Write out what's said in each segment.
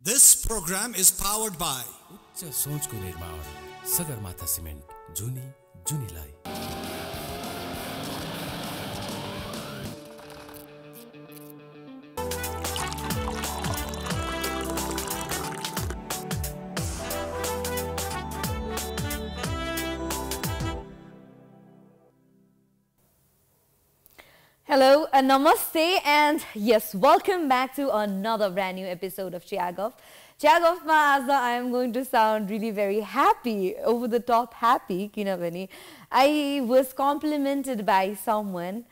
This program is powered by उच्च सोचको निर्माण Sagarmatha cement जुनी जुनीलाई। Hello and namaste, and yes, welcome back to another brand new episode of Chiya Guff. Chiya Guff ma I am going to sound really very happy, over the top happy, kinabhane I was complimented by someone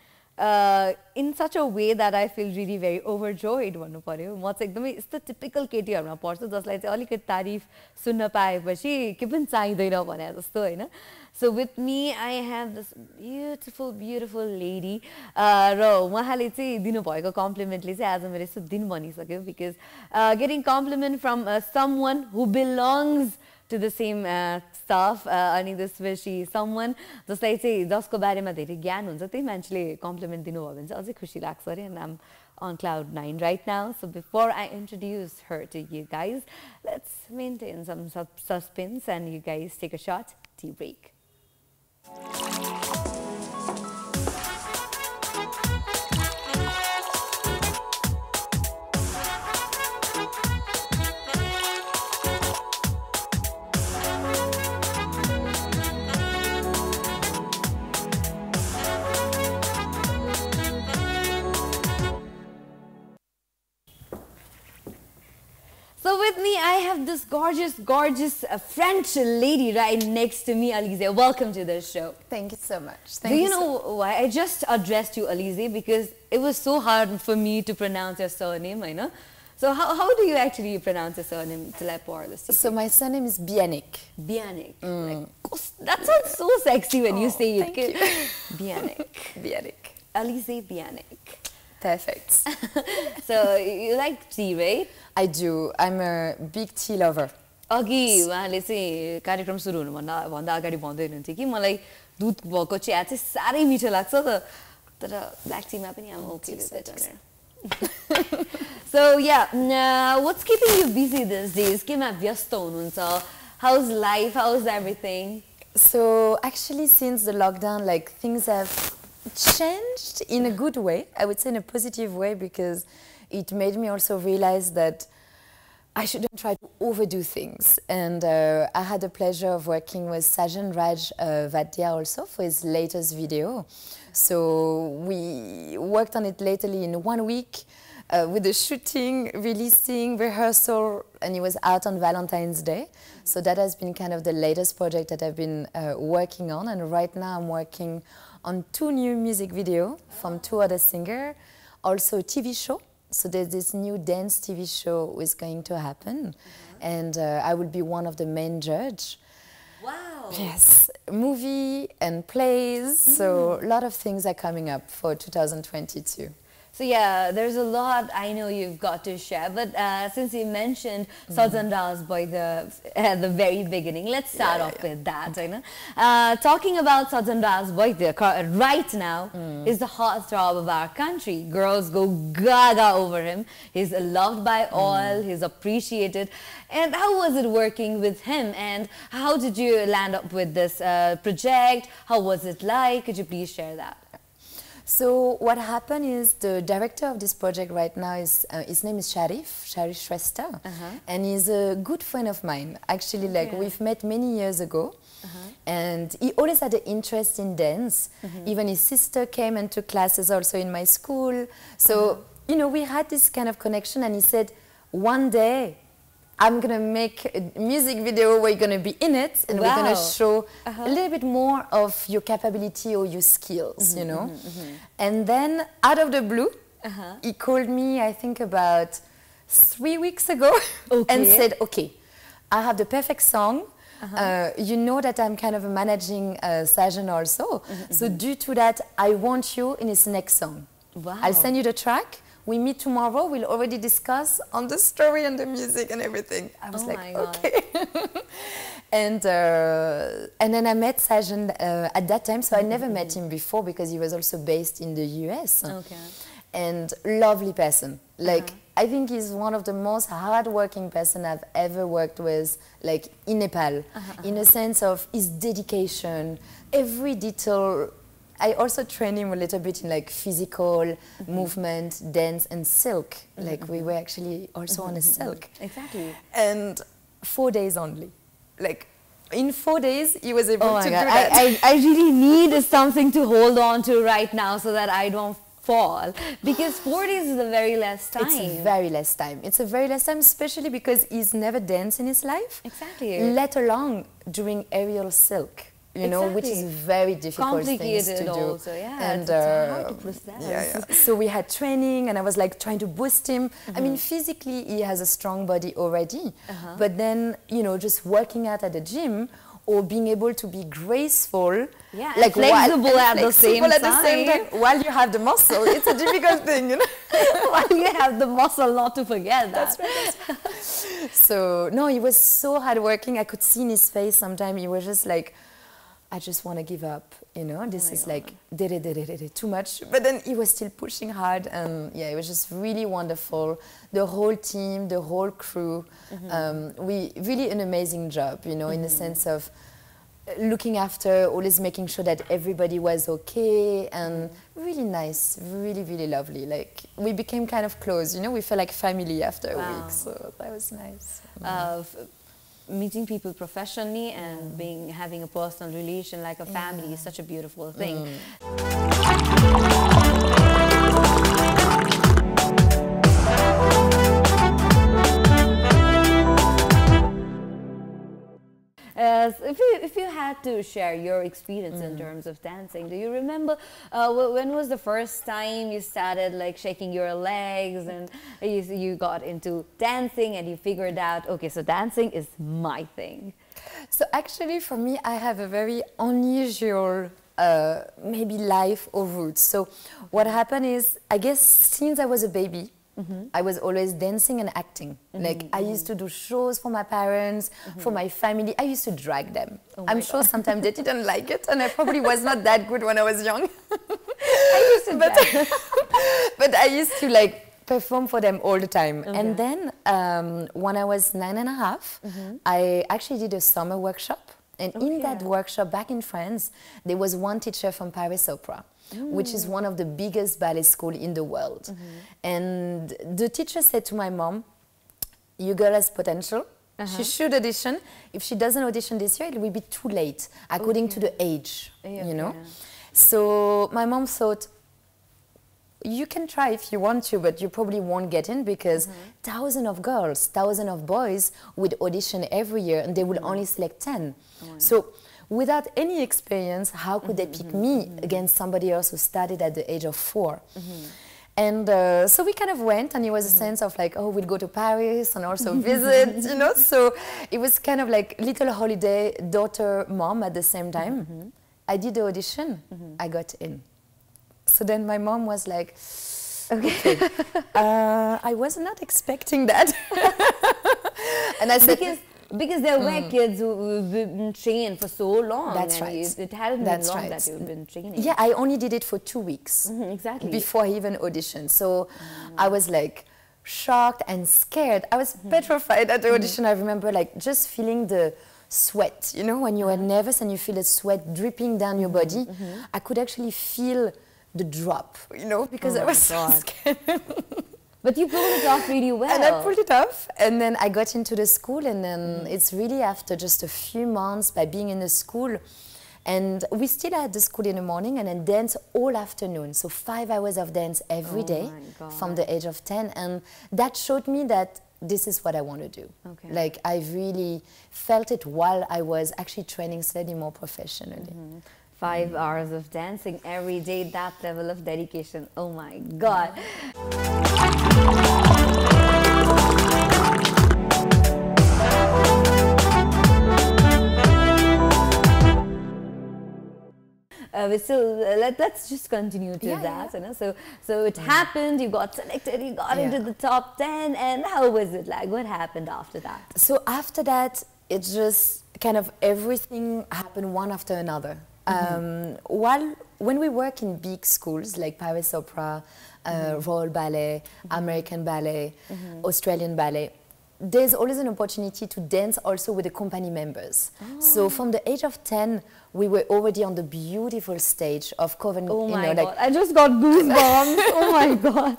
in such a way that I feel really very overjoyed भन्नु पर्यो। म चाहिँ एकदमै यस्तो typical केटीहरुमा पर्छु जसलाई चाहिँ अलिकति तारिफ सुन्न पाएपछि के पनि चाहिदैन भने जस्तो हैन। So with me I have this beautiful lady र उहाँले चाहिँ दिनु भएको कम्प्लिमेन्टले चाहिँ आज मेरो यस्तो दिन बनिसक्यो, because getting compliment from someone who belongs to the same stuff अनि त्यसपछि someone जसलाई चाहिँ जसको बारेमा धेरै ज्ञान हुन्छ त्यही मान्छेले कम्प्लिमेन्ट दिनुभयो भने चाहिँ अझै खुसी लाग्छ अरे। And I'm on cloud 9 right now. So before I introduce her to you guys, let's maintain some suspense and you guys take a short tea break. So with me, I have this gorgeous French lady right next to me, Alize. Welcome to the show. Thank you so much. Do you know why I just addressed you Alize? Because it was so hard for me to pronounce your surname, I know. So how do you actually pronounce your surname? So my surname is Biannic. Biannic. Like, that sounds so sexy when you say it. Thank you. Biannic. Biannic. Alize Biannic. Perfect. So you like tea, right? I do. I'm a big tea lover. अघि उहाँले चाहिँ कार्यक्रम सुरु हुनु भन्दा अगाडि भन्दै हुनुहुन्थ्यो कि मलाई दुध भएको चिया चाहिँ साह्रै मिठो लाग्छ तर ब्ल्याक टीमा पनि I'm okay with it. So yeah, what's keeping you busy these days? केमा व्यस्त हुनुहुन्छ? How's life? How's everything? So actually since the lockdown, like, things have changed in a good way. I would say in a positive way, because it made me also realize that I shouldn't try to overdo things. And I had the pleasure of working with Rajan Raj Dahal also for his latest video. So we worked on it lately in 1 week with the shooting, releasing, rehearsal, and it was out on Valentine's Day. So that has been kind of the latest project that I've been working on. And right now I'm working on 2 new music videos from 2 other singers, also a TV show. So there's this new dance TV show is going to happen, and I will be one of the main judge. Wow. Yes, movie and plays, so a lot of things are coming up for 2022. So yeah, there's a lot I know you've got to share, but since you mentioned Rajan Daval's boy at the very beginning, let's start off with that. Talking about Rajan Daval's boy right now is the heartthrob of our country. Girls go gaga over him. He's loved by all. He's appreciated. And how was it working with him? And how did you land up with this project? How was it like? Could you please share that? So what happened is the director of this project right now is his name is Sharif Shrestha, and he's a good friend of mine. Actually, like, we've met many years ago, and he always had an interest in dance. Even his sister came and took classes also in my school. So you know, we had this kind of connection, and he said, one day I'm going to make a music video where you're going to be in it, and we're going to show a little bit more of your capability or your skills, you know. And then, out of the blue, he called me, I think about 3 weeks ago, and said, okay, I have the perfect song. You know that I'm kind of managing Sajan also. So due to that, I want you in his next song. Wow. I'll send you the track. We meet tomorrow. We'll already discuss on the story and the music and everything. I was like, okay. And then I met Sajan at that time. So I never met him before because he was also based in the US. Okay. And lovely person. Like, I think he's one of the most hardworking person I've ever worked with, like in Nepal, in a sense of his dedication, every detail. I also trained him a little bit in like physical movement, dance, and silk. Like we were actually also on a silk. Exactly. And 4 days only. Like in 4 days, he was able to do that. I really need something to hold on to right now so that I don't fall. Because 4 days is a very less time. It's a very less time. It's a very less time, especially because he's never danced in his life. Exactly. Let alone doing aerial silk. You know, which is very difficult things to do. Also, yeah. And it's hard to plus that. yeah. So we had training, and I was like trying to boost him. I mean, physically he has a strong body already, but then you know, just working out at the gym or being able to be graceful, like flexible at the same time while you have the muscle. It's a difficult thing, you know. While you have the muscle, not to forget that. That's right. So no, he was so hardworking. I could see in his face sometimes he was just like, I just want to give up, you know, this is like too much. But then he was still pushing hard, and yeah, it was just really wonderful. The whole team, the whole crew, we really an amazing job, you know, in the sense of looking after, always making sure that everybody was okay, and really nice, really, really lovely. Like we became kind of close, you know, we felt like family after a week, so that was nice. Meeting people professionally and having a personal relation like a family is such a beautiful thing. If you had to share your experience in terms of dancing, do you remember when was the first time you started like shaking your legs and you got into dancing and you figured out, okay, so dancing is my thing? So actually for me, I have a very unusual maybe life or roots. So what happened is, I guess since I was a baby, I was always dancing and acting. Like I used to do shows for my parents, for my family. I used to drag them. I'm sure sometimes they didn't like it, and I probably was not that good when I was young. I used to drag. But I used to like perform for them all the time. And then when I was 9.5, I actually did a summer workshop. And in that workshop back in France, there was one teacher from Paris Opera, which is one of the biggest ballet schools in the world. And the teacher said to my mom, "Your girl has potential. She should audition. If she doesn't audition this year, it will be too late, according to the age, you know." So my mom thought, you can try if you want to, but you probably won't get in because thousands of girls, thousands of boys would audition every year and they would only select 10. So without any experience, how could they pick me against somebody else who started at the age of 4? And so we kind of went, and it was a sense of like, oh, we'll go to Paris and also visit, you know. So it was kind of like little holiday daughter, mom at the same time. I did the audition, I got in. So then my mom was like, okay, I was not expecting that. And I said, because there were kids who've been trained for so long. That's and right. It hadn't been long that you've been training. Yeah, I only did it for 2 weeks. Exactly. Before I even auditioned. So I was like shocked and scared. I was petrified at the audition. I remember like just feeling the sweat, you know, when you are nervous and you feel the sweat dripping down your body. I could actually feel the drop, you know, because I was so scared. But you pulled it off really well. And I pulled it off, and then I got into the school, and then it's really after just a few months by being in the school, and we still had the school in the morning and then dance all afternoon, so 5 hours of dance every day from the age of 10, and that showed me that this is what I want to do. Like I really felt it while I was actually training slightly more professionally. 5 hours of dancing every day, that level of dedication, oh my God. Let's just continue to that. You know? So it happened, you got selected, you got into the top 10, and how was it like? What happened after that? So after that, it just kind of everything happened one after another. When we work in big schools like Paris Opera, Royal Ballet, American Ballet, Australian Ballet, there's always an opportunity to dance also with the company members. So from the age of 10, we were already on the beautiful stage of Covent. Oh my God, I just got goosebumps. Oh my God.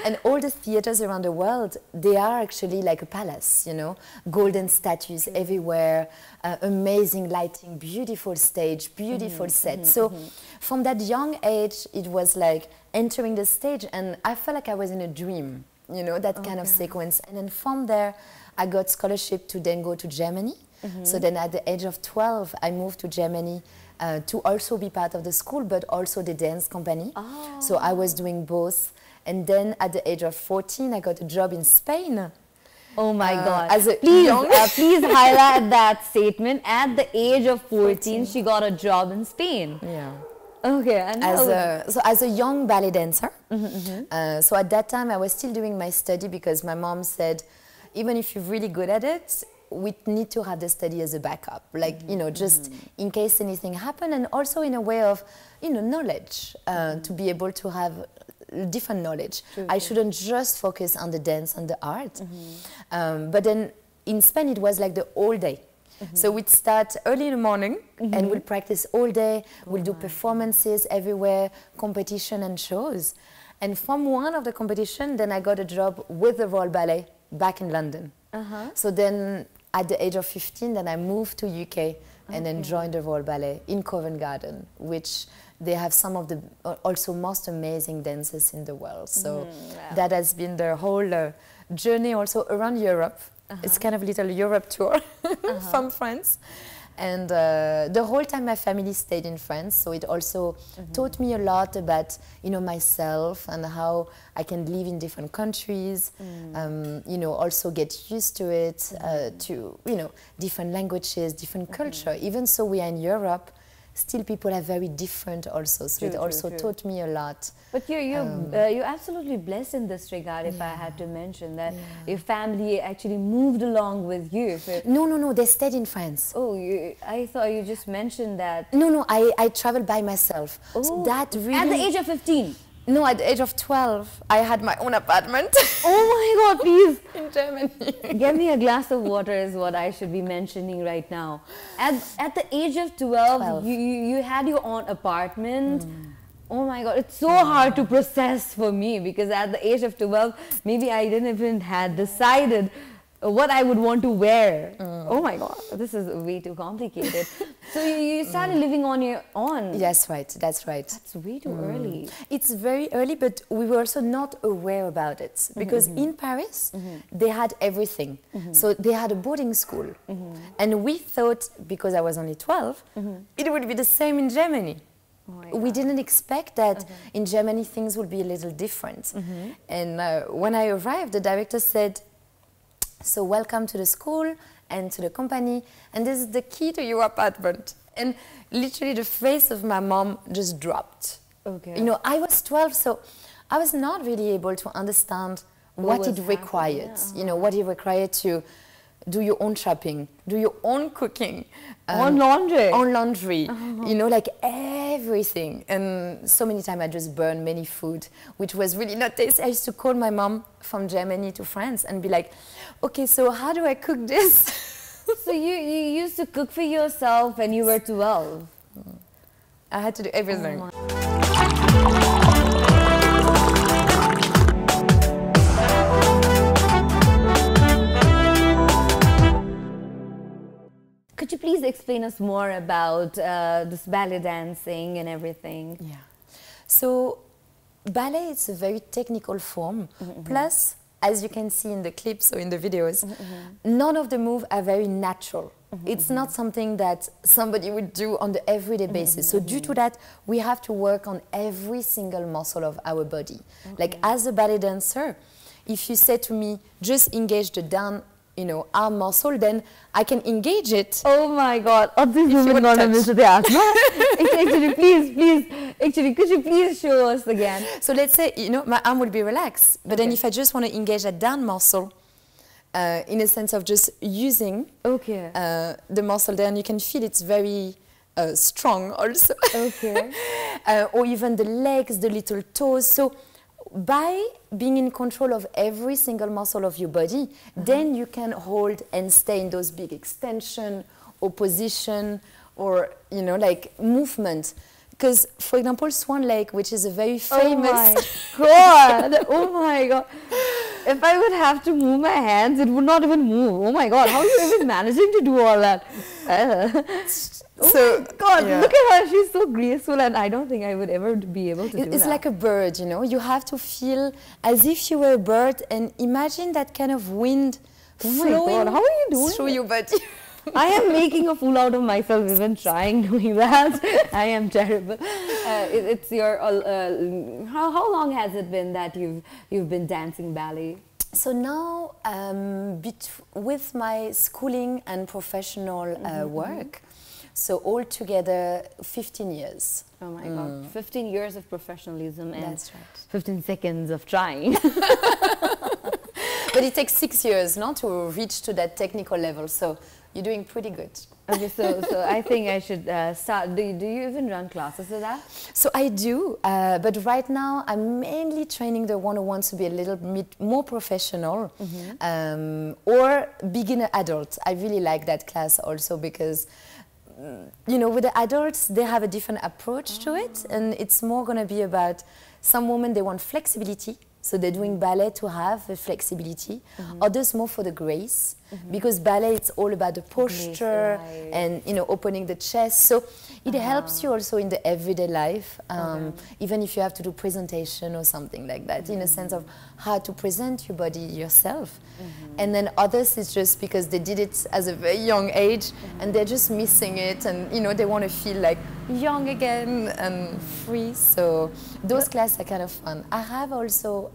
And all the theaters around the world, they are actually like a palace, you know, golden statues everywhere, amazing lighting, beautiful stage, beautiful set. So from that young age, it was like entering the stage, and I felt like I was in a dream, you know, that kind of sequence. And then from there, I got scholarship to then go to Germany. So then at the age of 12, I moved to Germany to also be part of the school, but also the dance company. So I was doing both. And then at the age of 14, I got a job in Spain. Oh my God. Please highlight that statement. At the age of 14, she got a job in Spain. Yeah. Okay. And as a young ballet dancer. So at that time, I was still doing my study because my mom said, even if you're really good at it, we need to have the study as a backup, like, you know, just in case anything happened, and also in a way of, you know, knowledge, to be able to have different knowledge. I shouldn't just focus on the dance and the art. But then in Spain, it was like the whole day. So we'd start early in the morning and we'll practice all day. We'll do performances everywhere, competition and shows. And from one of the competition, then I got a job with the Royal Ballet back in London. So then at the age of 15, then I moved to UK and then joined the Royal Ballet in Covent Garden, which they have some of the also most amazing dancers in the world. So that has been the whole journey also around Europe. It's kind of a little Europe tour from France. And the whole time my family stayed in France, so it also taught me a lot about, you know, myself and how I can live in different countries, you know, also get used to it, to, you know, different languages, different culture. Even so we are in Europe, still people are very different also, so it also taught me a lot. But you're absolutely blessed in this regard, if I had to mention that your family actually moved along with you. No, they stayed in France. Oh, I thought you just mentioned that. No, I traveled by myself. Oh, so that really... At the age of 15? No, at the age of 12, I had my own apartment. Oh my God, please. In Germany. Get me a glass of water is what I should be mentioning right now. At the age of 12. You had your own apartment. Oh my God, it's so hard to process for me, because at the age of 12, maybe I didn't even had decided what I would want to wear. Oh my God, this is way too complicated. So you started living on your own. Yes, right, that's right. That's way too early. It's very early, but we were also not aware about it, because in Paris, they had everything. So they had a boarding school. And we thought, because I was only 12, it would be the same in Germany. Oh we didn't expect that in Germany things would be a little different. And when I arrived, the director said, so welcome to the school and to the company, and this is the key to your apartment. And literally the face of my mom just dropped. Okay. You know, I was 12, so I was not really able to understand what it required. You know, what it required to do your own shopping, do your own cooking. On laundry. On laundry. You know, like everything. And so many times I just burned many food, which was really not tasty. I used to call my mom from Germany to France and be like, okay, so how do I cook this? So you used to cook for yourself when you were 12? I had to do everything. Could you please explain us more about this ballet dancing and everything? Yeah. So ballet is a very technical form. Plus, as you can see in the clips or in the videos, none of the moves are very natural. It's not something that somebody would do on the everyday basis. So due to that, we have to work on every single muscle of our body. Like as a ballet dancer, if you say to me, just engage the down, you know, arm muscle, then I can engage it. Oh my God! This woman got a Mr. Actually, could you please show us again? So let's say, you know, my arm will be relaxed, but then if I just want to engage that down muscle, in a sense of just using the muscle, then you can feel it's very strong also. Okay. Or even the legs, the little toes. So by being in control of every single muscle of your body, then you can hold and stay in those big extension or position or, you know, like movement. Because, for example, Swan Lake, which is a very famous... Oh my God! Oh my God! If I would have to move my hands, it would not even move. Oh my God! How are you even managing to do all that? Oh my God! Yeah. Look at her. She's so graceful, and I don't think I would ever be able to do that. It's like a bird, you know. You have to feel as if you were a bird, and imagine that kind of wind flowing How are you doing through your body. I am making a fool out of myself even trying doing that. I am terrible. It's your. How long has it been that you've been dancing ballet? So now, with my schooling and professional work, so altogether 15 years. Oh my God! 15 years of professionalism and That's right. 15 seconds of trying. But it takes 6 years, not to reach to that technical level. So you're doing pretty good. Okay, so I think I should start. Do you even run classes for that? So I do, but right now I'm mainly training the one-on-ones to be a little bit more professional or beginner adult. I really like that class also because, you know, with the adults, they have a different approach to it, and it's more going to be about some women, they want flexibility. So they're doing ballet to have the flexibility. Others more for the grace, because ballet it's all about the posture and, you know, opening the chest. So it helps you also in the everyday life, even if you have to do presentation or something like that, in a sense of how to present your body yourself. And then others is just because they did it as a very young age and they're just missing it, and, you know, they want to feel like young again and free. So those classes are kind of fun. I have also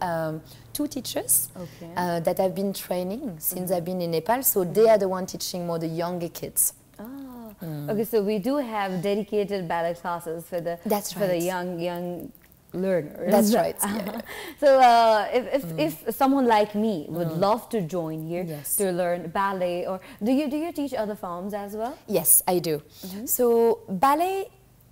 2 teachers that I've been training since I've been in Nepal. So they are the one teaching more the younger kids. Oh, okay. So we do have dedicated ballet classes for the for the young learners. That's right. Yeah. So if someone like me would love to join here to learn ballet, or do you teach other forms as well? Yes, I do. So ballet,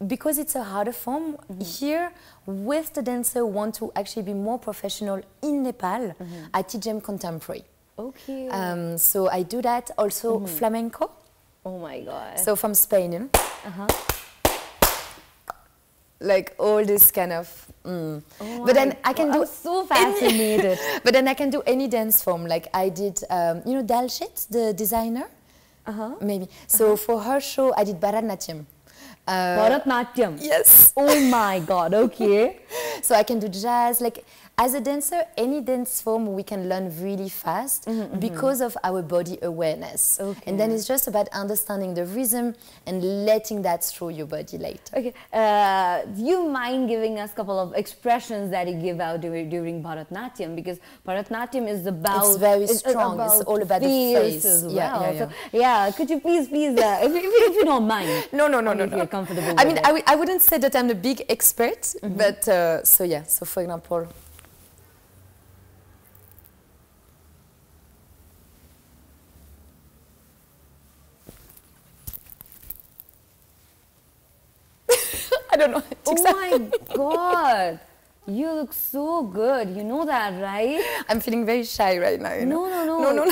because it's a harder form, here with the dancer want to actually be more professional in Nepal, I teach them contemporary. Okay. So I do that also flamenco. Oh my God. So from Spain, you know? Like all this kind of... but then I can do... I'm so fascinated. But then I can do any dance form. Like I did, you know, Dalshit, the designer? Maybe. So for her show, I did Bharatnatyam. Bharatnatyam? Yes. Oh my God, okay. So I can do jazz. Like, as a dancer, any dance form we can learn really fast because of our body awareness. And then it's just about understanding the rhythm and letting that through your body later. Okay. Do you mind giving us a couple of expressions that you give out during Bharatnatyam? Because Bharatnatyam is about... It's very strong. It's all about the face. As well. So, could you please, if you don't mind. No. If you're comfortable I mean, with it. I wouldn't say that I'm a big expert, but so for example... I don't know. Oh my God. You look so good. You know that, right? I'm feeling very shy right now. You know? No.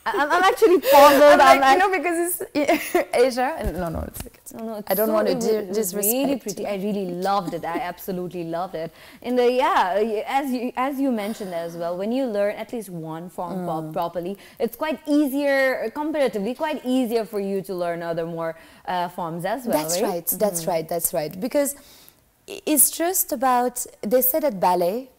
I'm actually fondled. I'm like, you know, because it's Asia. And no, it's okay. No, I don't want to disrespect. disrespect. Really pretty. I really loved it. I absolutely loved it. And as you mentioned as well, when you learn at least one form properly, it's quite easier, comparatively, quite easier for you to learn other more forms as well. That's right. That's right. Because it's just about, they say that ballet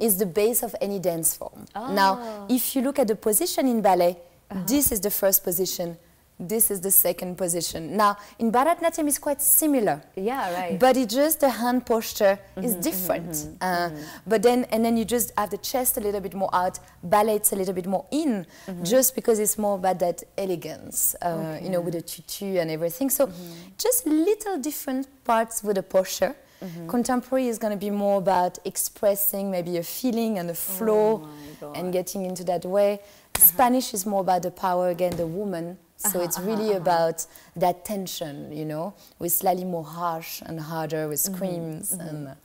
is the base of any dance form. Now, if you look at the position in ballet, this is the first position, this is the second position. Now, in Bharatnatyam, it's quite similar. Yeah, right. But it's just the hand posture is different. But then you just have the chest a little bit more out, ballet it's a little bit more in, just because it's more about that elegance, you know, with the tutu and everything. So just little different parts with the posture. Contemporary is going to be more about expressing maybe a feeling and a flow and getting into that way. Spanish is more about the power, again, the woman So it's really about that tension, you know, with slightly more harsh and harder with screams and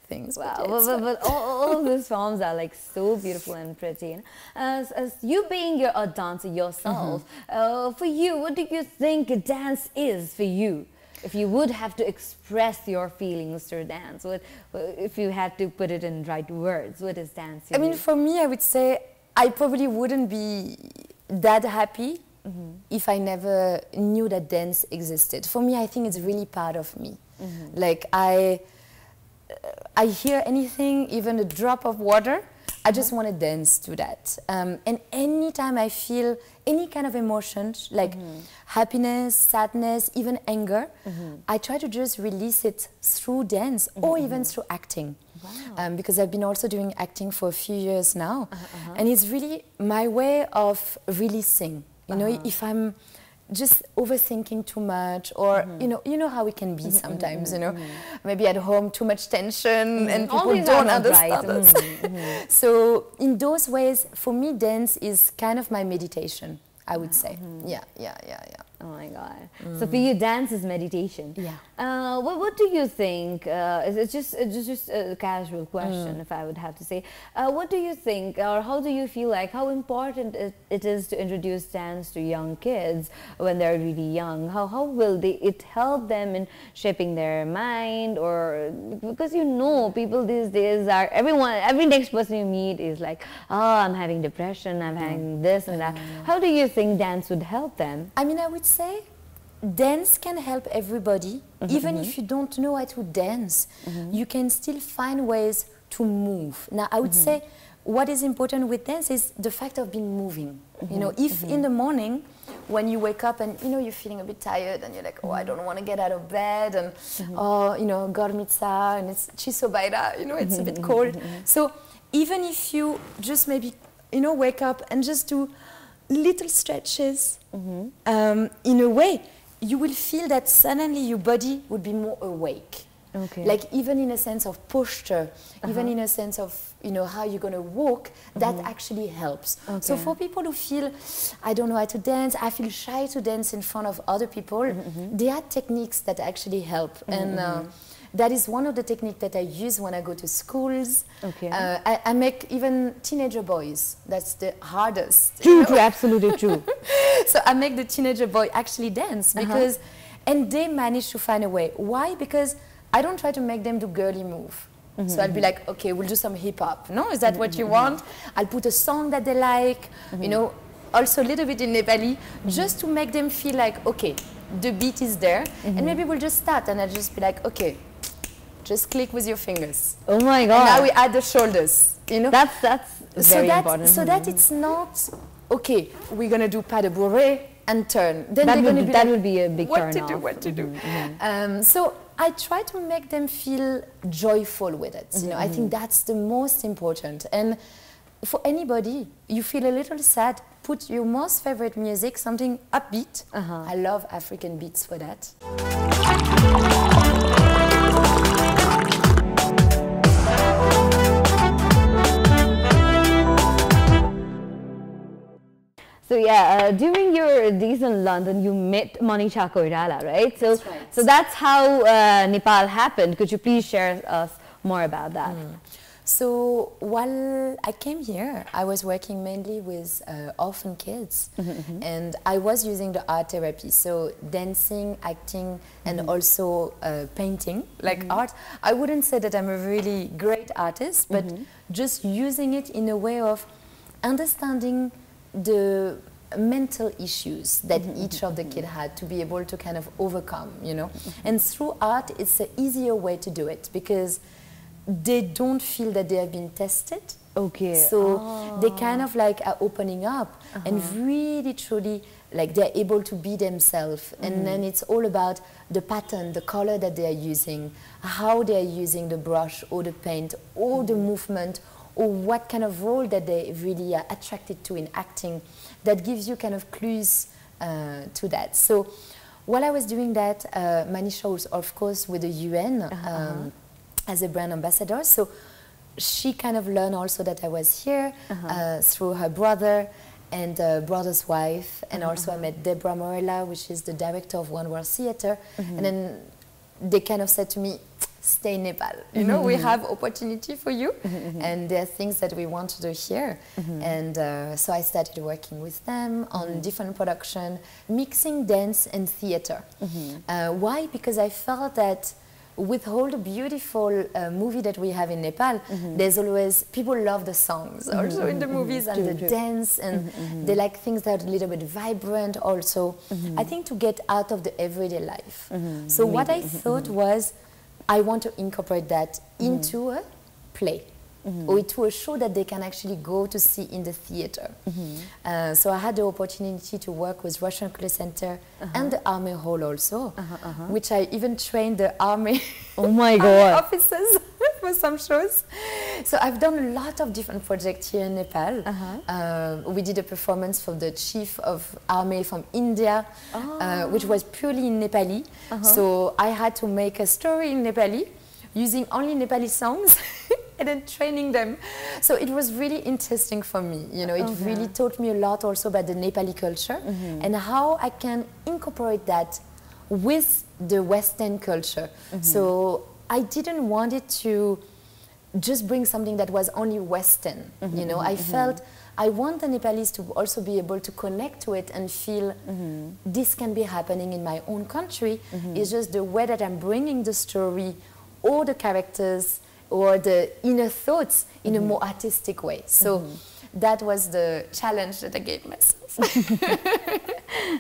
things. Wow, but all of these forms are like so beautiful and pretty. As you being a dancer yourself, for you, what do you think dance is for you? If you would have to express your feelings through dance, if you had to put it in right words, what is dance to you? I mean, for me, I would say I probably wouldn't be that happy if I never knew that dance existed. For me, I think it's really part of me. Like I hear anything, even a drop of water, I just want to dance to that. And anytime I feel any kind of emotions, like happiness, sadness, even anger, I try to just release it through dance or even through acting. Wow. Because I've been also doing acting for a few years now. And it's really my way of releasing. You know, if I'm just overthinking too much, or you know how we can be sometimes, you know, maybe at home too much tension and people don't understand us. So in those ways, for me, dance is kind of my meditation, I would say. Yeah. Oh my God. So for you, dance is meditation. Yeah. What do you think? It's just a casual question, if I would have to say. What do you think, or how do you feel like, how important it is to introduce dance to young kids when they're really young? How will it help them in shaping their mind? Or because you know, people these days are, every next person you meet is like, oh, I'm having depression, I'm having this and that. How do you think dance would help them? I mean, I would say dance can help everybody. Even if you don't know how to dance, you can still find ways to move. Now, I would say what is important with dance is the fact of being moving. You know, if in the morning when you wake up and, you know, you're feeling a bit tired and you're like, oh, I don't want to get out of bed, and, oh, you know, gormitsa, and it's chisobaira, you know, it's a bit cold. So even if you just maybe, you know, wake up and just do little stretches, in a way, you will feel that suddenly your body would be more awake. Okay. Like even in a sense of posture, even in a sense of, you know, how you're going to walk, that actually helps. Okay. So for people who feel, I don't know how to dance, I feel shy to dance in front of other people, there are techniques that actually help. And that is one of the techniques that I use when I go to schools. Okay. I make even teenager boys. That's the hardest. True, absolutely true. So I make the teenager boy actually dance because, and they manage to find a way. Why? Because I don't try to make them do girly move. So I'll be like, okay, we'll do some hip hop. No, is that what you want? I'll put a song that they like, you know, also a little bit in Nepali, just to make them feel like, okay, the beat is there, and maybe we'll just start, and I'll just be like, okay, just click with your fingers. Oh my God. And now we add the shoulders, you know? That's very important. So that it's not, okay, we're going to do pas de bourrée and turn. Then that would be a big turn off. What to do. So I try to make them feel joyful with it. You know, I think that's the most important. And for anybody, you feel a little sad, put your most favorite music, something upbeat. I love African beats for that. So yeah, during your days in London, you met Manisha Koirala, right? So That's right. So that's how Nepal happened. Could you please share us more about that? So while I came here, I was working mainly with orphan kids, and I was using the art therapy, so dancing, acting, and also painting, like art. I wouldn't say that I'm a really great artist, but just using it in a way of understanding the mental issues that each of the kids had to be able to kind of overcome, you know. And through art, it's an easier way to do it because they don't feel that they have been tested. Okay. So they kind of like are opening up and really truly like they're able to be themselves. And then it's all about the pattern, the color that they are using, how they are using the brush or the paint or the movement, or what kind of role that they really are attracted to in acting, that gives you kind of clues to that. So while I was doing that, Manisha was of course with the UN as a brand ambassador, so she kind of learned also that I was here through her brother, and Brother's Wife, and also I met Deborah Morella, which is the director of One World Theatre, and then they kind of said to me, stay in Nepal, you know, we have opportunity for you, and there are things that we want to do here. And so I started working with them on different production, mixing dance and theater. Why? Because I felt that with all the beautiful movie that we have in Nepal, there's always, people love the songs also in the movies, and the dance, and they like things that are a little bit vibrant also. I think to get out of the everyday life. So what I thought was, I want to incorporate that into a play. Or into a show that they can actually go to see in the theater. So I had the opportunity to work with Russian Culture Center and the Army Hall also, which I even trained the Army, my God, officers for some shows. So I've done a lot of different projects here in Nepal. We did a performance for the Chief of Army from India, which was purely in Nepali. So I had to make a story in Nepali using only Nepali songs. And then training them. So it was really interesting for me. You know, it really taught me a lot also about the Nepali culture and how I can incorporate that with the Western culture. So I didn't want it to just bring something that was only Western. You know, I felt I want the Nepalis to also be able to connect to it and feel this can be happening in my own country. It's just the way that I'm bringing the story or the characters or the inner thoughts in a more artistic way. So that was the challenge that I gave myself.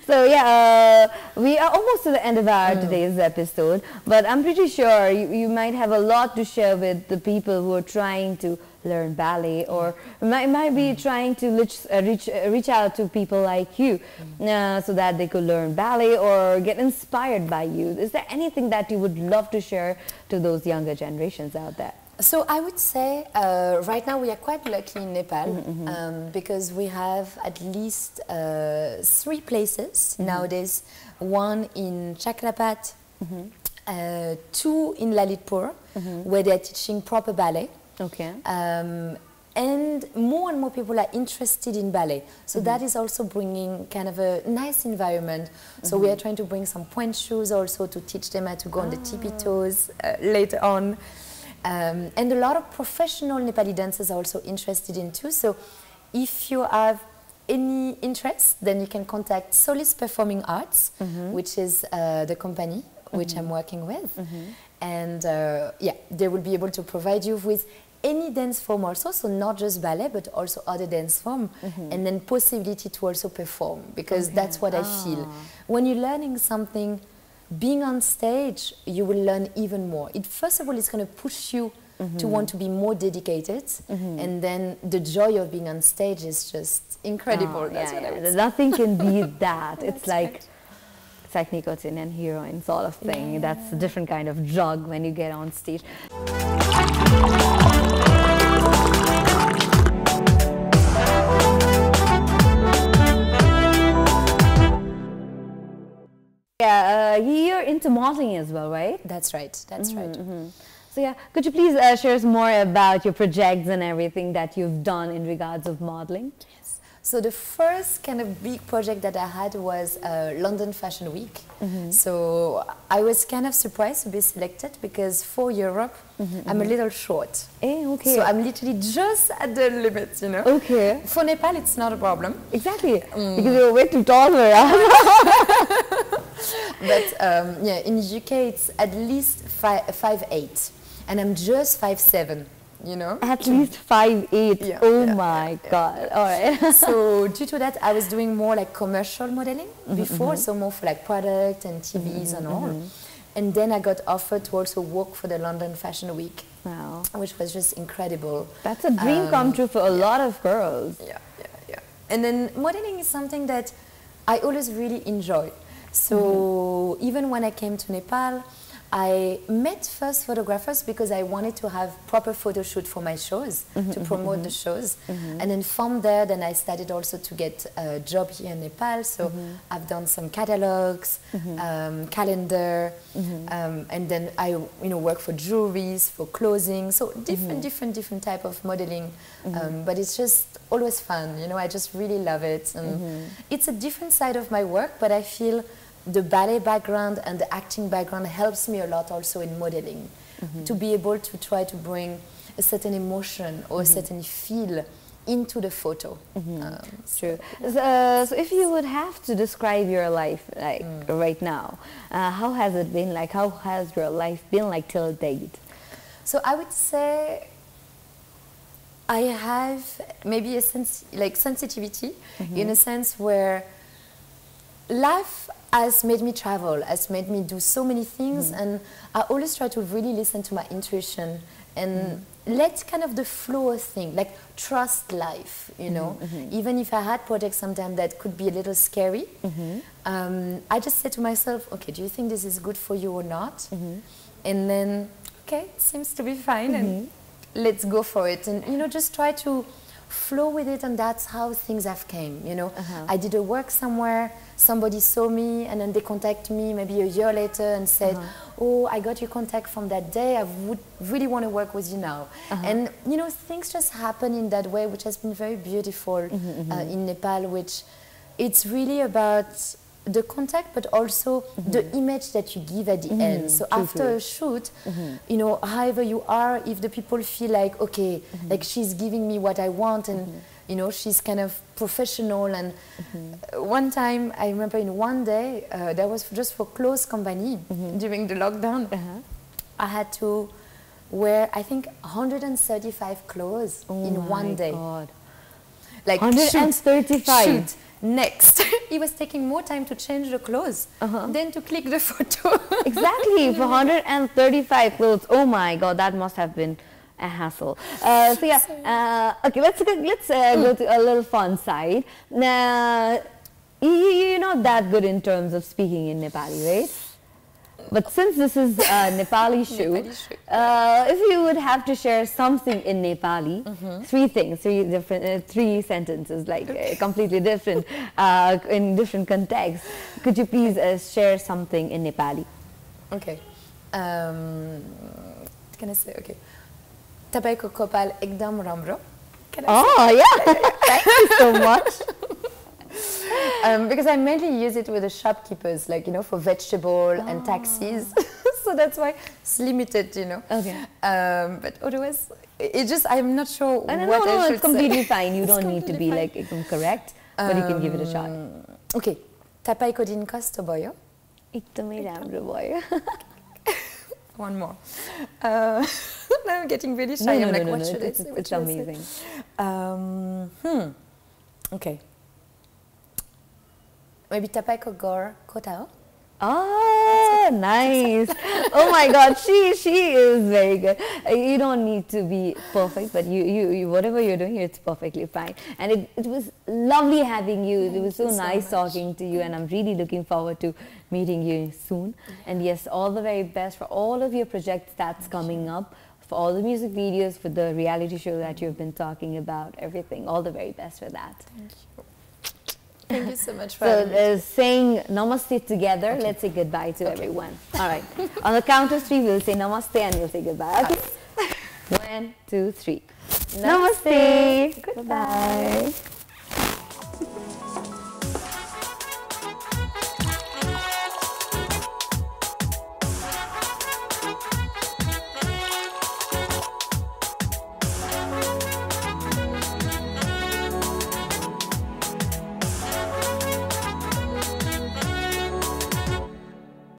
So yeah, we are almost to the end of our today's episode, but I'm pretty sure you might have a lot to share with the people who are trying to learn ballet, or might be trying to reach out to people like you so that they could learn ballet or get inspired by you. Is there anything that you would love to share to those younger generations out there? So I would say right now we are quite lucky in Nepal because we have at least 3 places nowadays. One in Chakrapat, 2 in Lalitpur, where they're teaching proper ballet. Okay. And more people are interested in ballet. So that is also bringing kind of a nice environment. So we are trying to bring some point shoes also to teach them how to go on the tippy toes later on. And a lot of professional Nepali dancers are also interested in too. So if you have any interest, then you can contact Solis Performing Arts, which is the company which I'm working with. And yeah, they will be able to provide you with any dance form also, so not just ballet, but also other dance form, and then possibility to also perform, because that's what I feel. When you're learning something, being on stage, you will learn even more. First of all, it's going to push you to want to be more dedicated, and then the joy of being on stage is just incredible. That's what I would say. Nothing can beat that. It's like nicotine and heroin sort of thing. That's a different kind of drug when you get on stage. Yeah, you're into modeling as well, right? That's right. That's right. So yeah, could you please share us more about your projects and everything that you've done in regards of modeling? Yes. So the first kind of big project that I had was London Fashion Week. So I was kind of surprised to be selected because for Europe, I'm a little short. Okay. So I'm literally just at the limit, you know. Okay. For Nepal, it's not a problem. Exactly. Because you're way too tall for us. But yeah, in the UK, it's at least 5'8", and I'm just 5'7". You know, at least 5'8". Yeah, oh my God! All right. So due to that, I was doing more like commercial modeling before, so more for like product and TVs and all. And then I got offered to also work for the London Fashion Week, Wow, which was just incredible. that's a dream come true for a lot of girls. Yeah. And then modeling is something that I always really enjoy. So even when I came to Nepal, I met first photographers because I wanted to have proper photo shoot for my shows, to promote the shows. And then from there, then I started also to get a job here in Nepal. So I've done some catalogs, calendar, and then I work for jewelries, for clothing. So different type of modeling. But it's just always fun. You know, I just really love it. And it's a different side of my work, but I feel the ballet background and the acting background helps me a lot also in modeling, to be able to try to bring a certain emotion or a certain feel into the photo. True. So if you would have to describe your life like right now, how has it been like? How has your life been like till date? So I would say I have maybe a sensitivity in a sense where life has made me travel, has made me do so many things, and I always try to really listen to my intuition and let kind of the flow of things, like trust life, you know. Even if I had projects sometimes that could be a little scary, I just say to myself, okay, do you think this is good for you or not? And then, okay, it seems to be fine, and let's go for it. And, you know, just try to flow with it, and that's how things have came, you know. I did a work somewhere, somebody saw me, and then they contacted me maybe a year later and said, oh, I got your contact from that day, I would really want to work with you now. And, you know, things just happen in that way, which has been very beautiful in Nepal, which it's really about the contact, but also the image that you give at the end. So after a shoot, you know, however you are, if the people feel like, okay, like she's giving me what I want, and you know, she's kind of professional. And one time, I remember in one day, that was just for clothes company during the lockdown. I had to wear, I think, 135 clothes in one day. God. Like 135. Shoot. Next, it was taking more time to change the clothes than to click the photo. Exactly, for 135 clothes. Oh my God, that must have been a hassle. So yeah, okay, let's go to a little fun side. Now, you're not that good in terms of speaking in Nepali, right? But since this is a Nepali shoot, if you would have to share something in Nepali, three sentences, like completely different, in different contexts, could you please share something in Nepali? Okay. Can I say, okay. Tapaiko kopal ekdam ramro. Oh, yeah. Thank you so much. Because I mainly use it with the shopkeepers, like, you know, for vegetable and taxis. So that's why it's limited, you know. Okay. But otherwise, it just, I'm not sure what I should it's completely say. fine. You don't need to be like correct, but you can give it a shot. Okay. Tapaiko din kasto bhayo? Ekdamai राम्रो भयो. One more. Now I'm getting really shy. I'm like, what should I say? It's amazing. Okay. Maybe Tapaiko Gore Kotao. Oh, nice. Oh my God, she is very good. You don't need to be perfect, but you whatever you're doing, it's perfectly fine. And it was lovely having you. It was so nice talking to you, and I'm really looking forward to meeting you soon. And yes, all the very best for all of your projects that's coming up, for all the music videos, for the reality show that you've been talking about, everything. All the very best for that. Thank you. Thank you so much for having me. Saying namaste together, let's say goodbye to everyone. All right. On the count of three, we'll say namaste and we'll say goodbye. Okay? 1, 2, 3. Namaste. Goodbye.